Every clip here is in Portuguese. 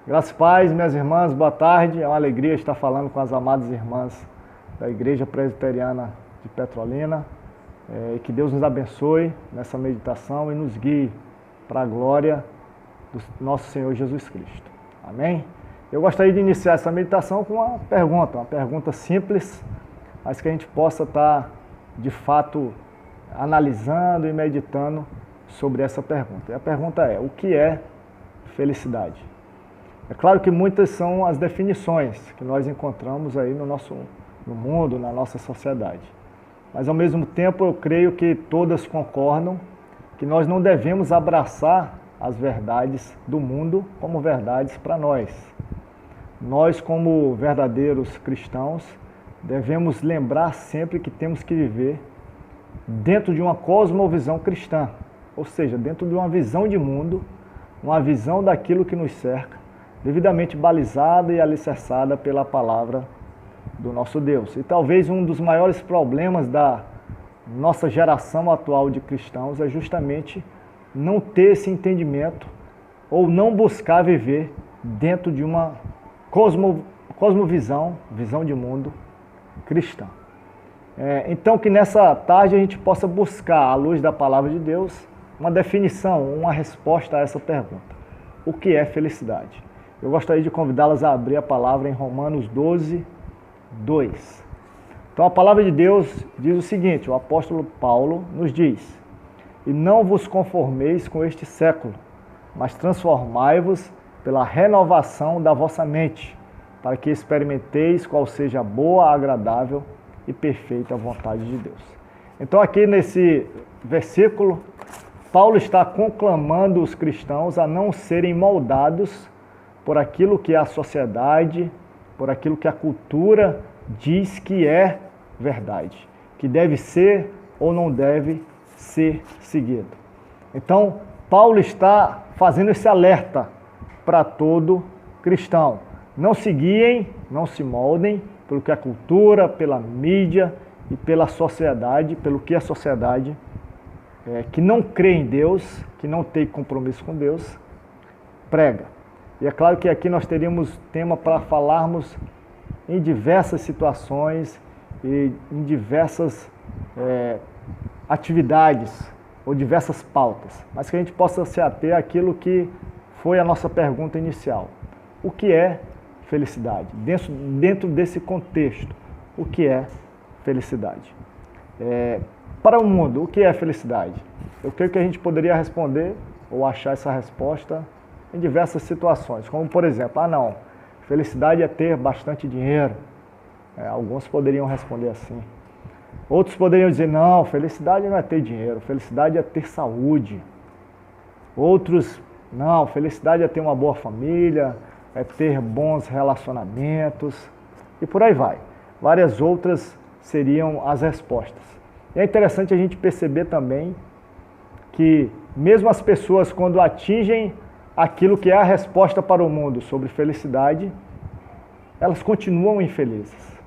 Graças e paz, minhas irmãs, boa tarde. É uma alegria estar falando com as amadas irmãs da Igreja Presbiteriana de Petrolina. E que Deus nos abençoe nessa meditação e nos guie para a glória do nosso Senhor Jesus Cristo. Amém? Eu gostaria de iniciar essa meditação com uma pergunta simples, mas que a gente possa estar, de fato, analisando e meditando sobre essa pergunta. E a pergunta é: o que é felicidade? É claro que muitas são as definições que nós encontramos aí no mundo, na nossa sociedade. Mas, ao mesmo tempo, eu creio que todas concordam que nós não devemos abraçar as verdades do mundo como verdades para nós. Nós, como verdadeiros cristãos, devemos lembrar sempre que temos que viver dentro de uma cosmovisão cristã, ou seja, dentro de uma visão de mundo, uma visão daquilo que nos cerca, devidamente balizada e alicerçada pela palavra do nosso Deus. E talvez um dos maiores problemas da nossa geração atual de cristãos é justamente não ter esse entendimento ou não buscar viver dentro de uma cosmovisão, visão de mundo cristã. Então que nessa tarde a gente possa buscar, à luz da palavra de Deus, uma definição, uma resposta a essa pergunta. O que é felicidade? Eu gostaria de convidá-las a abrir a palavra em Romanos 12, 2. Então a palavra de Deus diz o seguinte: o apóstolo Paulo nos diz: e não vos conformeis com este século, mas transformai-vos pela renovação da vossa mente, para que experimenteis qual seja a boa, agradável e perfeita vontade de Deus. Então aqui nesse versículo, Paulo está conclamando os cristãos a não serem moldados por aquilo que a sociedade, por aquilo que a cultura diz que é verdade, que deve ser ou não deve ser seguido. Então, Paulo está fazendo esse alerta para todo cristão. Não se guiem, não se moldem pelo que a cultura, pela mídia e pela sociedade, pelo que a sociedade que não crê em Deus, que não tem compromisso com Deus, prega. E é claro que aqui nós teríamos tema para falarmos em diversas situações e em diversas atividades ou diversas pautas, mas que a gente possa se ater àquilo que foi a nossa pergunta inicial. O que é felicidade? Dentro desse contexto, o que é felicidade? Para o mundo, o que é felicidade? Eu creio que a gente poderia responder ou achar essa resposta em diversas situações, como por exemplo, felicidade é ter bastante dinheiro. Alguns poderiam responder assim. Outros poderiam dizer: não, felicidade não é ter dinheiro, felicidade é ter saúde. Outros: não, felicidade é ter uma boa família, é ter bons relacionamentos, e por aí vai. Várias outras seriam as respostas. E é interessante a gente perceber também que mesmo as pessoas, quando atingem aquilo que é a resposta para o mundo sobre felicidade, elas continuam infelizes.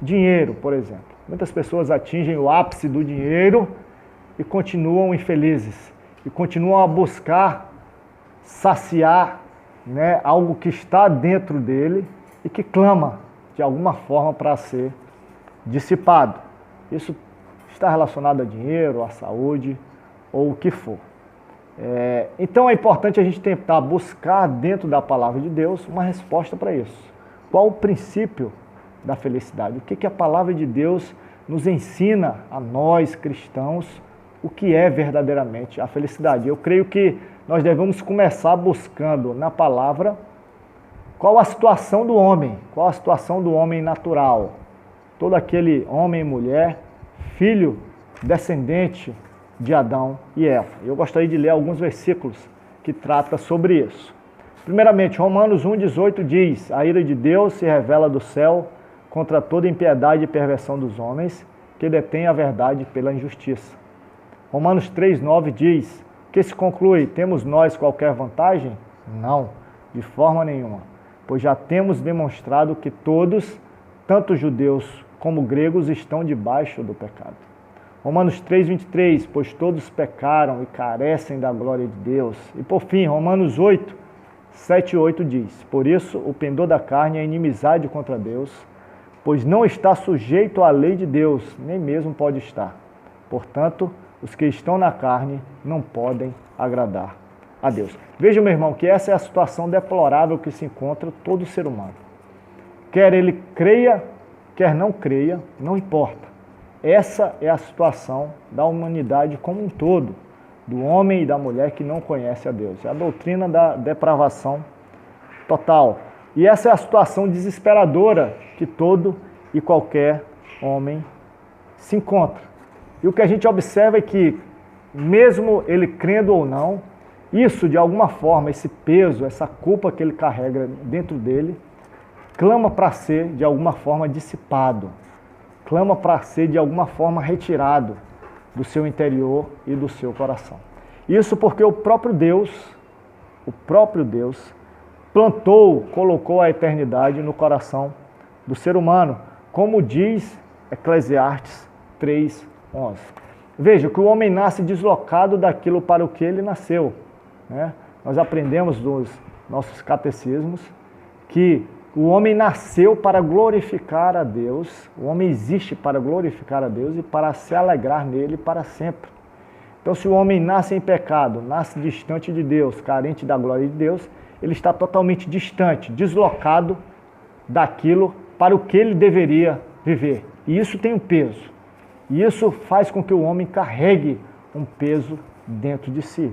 Dinheiro, por exemplo. Muitas pessoas atingem o ápice do dinheiro e continuam infelizes. E continuam a buscar saciar algo que está dentro dele e que clama de alguma forma para ser dissipado. Isso está relacionado a dinheiro, à saúde ou o que for. Então é importante a gente tentar buscar dentro da palavra de Deus uma resposta para isso. Qual o princípio da felicidade? O que a palavra de Deus nos ensina a nós cristãos, o que é verdadeiramente a felicidade? Eu creio que nós devemos começar buscando na palavra qual a situação do homem, qual a situação do homem natural. Todo aquele homem e mulher, filho, descendente de Adão e Eva. Eu gostaria de ler alguns versículos que tratam sobre isso. Primeiramente, Romanos 1,18 diz: a ira de Deus se revela do céu contra toda impiedade e perversão dos homens, que detêm a verdade pela injustiça. Romanos 3,9 diz: que se conclui, temos nós qualquer vantagem? Não, de forma nenhuma, pois já temos demonstrado que todos, tanto judeus como gregos, estão debaixo do pecado. Romanos 3,23, pois todos pecaram e carecem da glória de Deus. E por fim, Romanos 8, 7 e 8 diz: Por isso o pendor da carne é inimizade contra Deus, pois não está sujeito à lei de Deus, nem mesmo pode estar. Portanto, os que estão na carne não podem agradar a Deus. Veja, meu irmão, que essa é a situação deplorável que se encontra todo ser humano. Quer ele creia, quer não creia, não importa. Essa é a situação da humanidade como um todo, do homem e da mulher que não conhece a Deus. É a doutrina da depravação total. E essa é a situação desesperadora que todo e qualquer homem se encontra. E o que a gente observa é que, mesmo ele crendo ou não, isso de alguma forma, esse peso, essa culpa que ele carrega dentro dele, clama para ser de alguma forma dissipado, clama para ser de alguma forma retirado do seu interior e do seu coração. Isso porque o próprio Deus plantou, colocou a eternidade no coração do ser humano, como diz Eclesiastes 3:11. Veja que o homem nasce deslocado daquilo para o que ele nasceu, né? Nós aprendemos nos nossos catecismos que o homem nasceu para glorificar a Deus, o homem existe para glorificar a Deus e para se alegrar nele para sempre. Então, se o homem nasce em pecado, nasce distante de Deus, carente da glória de Deus, ele está totalmente distante, deslocado daquilo para o que ele deveria viver. E isso tem um peso. E isso faz com que o homem carregue um peso dentro de si.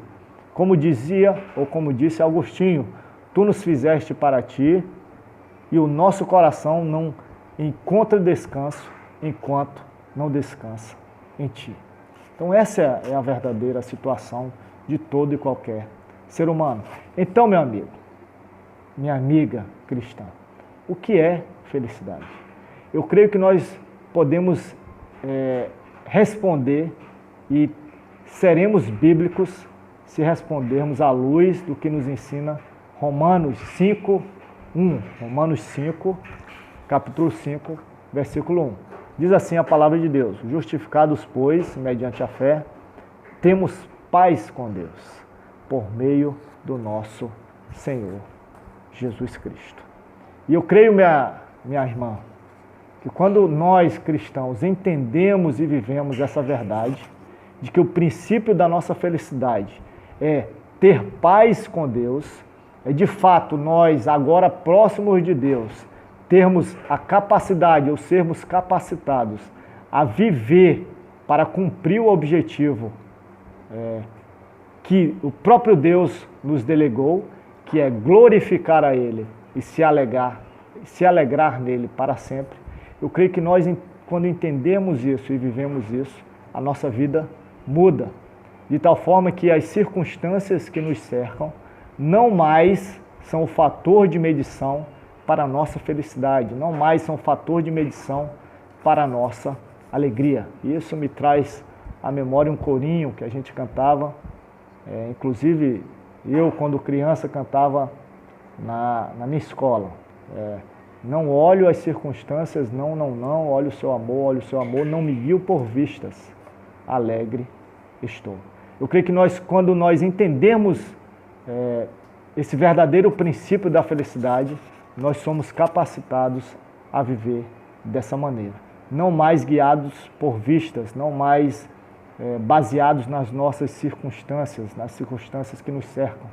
Como dizia, ou como disse Agostinho, tu nos fizeste para ti, e o nosso coração não encontra descanso enquanto não descansa em ti. Então essa é a verdadeira situação de todo e qualquer ser humano. Então, meu amigo, minha amiga cristã, o que é felicidade? Eu creio que nós podemos responder e seremos bíblicos se respondermos à luz do que nos ensina Romanos 5:1. Romanos 5, capítulo 5, versículo 1. Diz assim a palavra de Deus: Justificados, pois, mediante a fé, temos paz com Deus, por meio do nosso Senhor Jesus Cristo. E eu creio, minha irmã, que quando nós cristãos entendemos e vivemos essa verdade, de que o princípio da nossa felicidade é ter paz com Deus, é de fato nós, agora próximos de Deus, termos a capacidade ou sermos capacitados a viver para cumprir o objetivo que o próprio Deus nos delegou, que é glorificar a Ele e se alegrar nele para sempre. Eu creio que nós, quando entendemos isso e vivemos isso, a nossa vida muda, de tal forma que as circunstâncias que nos cercam não mais são o fator de medição para a nossa felicidade, não mais são fator de medição para a nossa alegria. E isso me traz à memória um corinho que a gente cantava, inclusive eu, quando criança, cantava na minha escola. Não olho as circunstâncias, não, olho o seu amor, não me guio por vistas, alegre estou. Eu creio que quando nós entendemos esse verdadeiro princípio da felicidade, nós somos capacitados a viver dessa maneira. Não mais guiados por vistas, não mais baseados nas nossas circunstâncias, nas circunstâncias que nos cercam,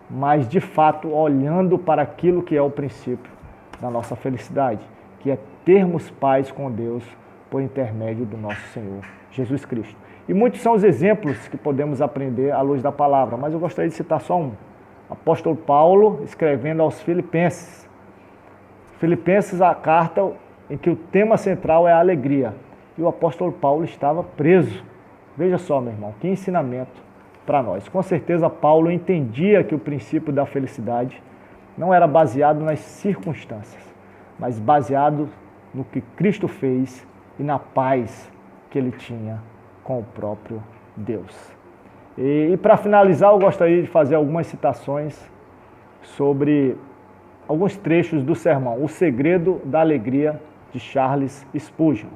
mas de fato olhando para aquilo que é o princípio da nossa felicidade, que é termos paz com Deus por intermédio do nosso Senhor Jesus Cristo. E muitos são os exemplos que podemos aprender à luz da palavra, mas eu gostaria de citar só um. O apóstolo Paulo, escrevendo aos Filipenses. Filipenses, a carta em que o tema central é a alegria. E o apóstolo Paulo estava preso. Veja só, meu irmão, que ensinamento para nós. Com certeza Paulo entendia que o princípio da felicidade não era baseado nas circunstâncias, mas baseado no que Cristo fez e na paz que ele tinha com o próprio Deus. E para finalizar, eu gostaria de fazer algumas citações sobre alguns trechos do sermão, O Segredo da Alegria, de Charles Spurgeon.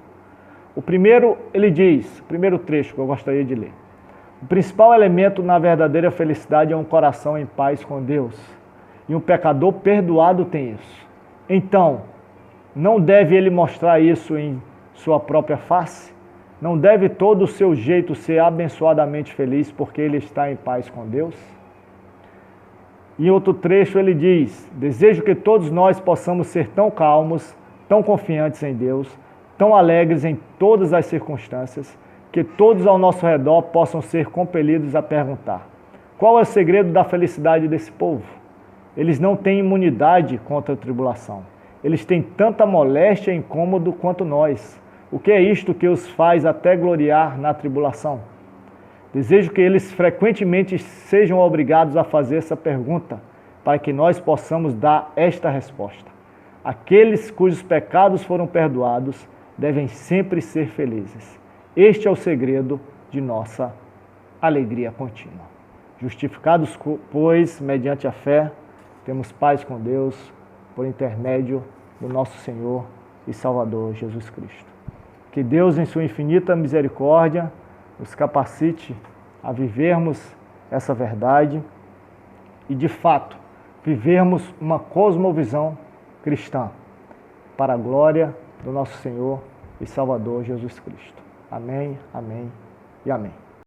O primeiro, ele diz, o primeiro trecho que eu gostaria de ler: o principal elemento na verdadeira felicidade é um coração em paz com Deus. E um pecador perdoado tem isso. Então, não deve ele mostrar isso em sua própria face? Não deve todo o seu jeito ser abençoadamente feliz porque ele está em paz com Deus? Em outro trecho ele diz: desejo que todos nós possamos ser tão calmos, tão confiantes em Deus, tão alegres em todas as circunstâncias, que todos ao nosso redor possam ser compelidos a perguntar: qual é o segredo da felicidade desse povo? Eles não têm imunidade contra a tribulação. Eles têm tanta moléstia e incômodo quanto nós. O que é isto que os faz até gloriar na tribulação? Desejo que eles frequentemente sejam obrigados a fazer essa pergunta, para que nós possamos dar esta resposta. Aqueles cujos pecados foram perdoados devem sempre ser felizes. Este é o segredo de nossa alegria contínua. Justificados, pois, mediante a fé, temos paz com Deus por intermédio do nosso Senhor e Salvador Jesus Cristo. Que Deus, em sua infinita misericórdia, nos capacite a vivermos essa verdade e, de fato, vivermos uma cosmovisão cristã para a glória do nosso Senhor e Salvador Jesus Cristo. Amém, amém e amém.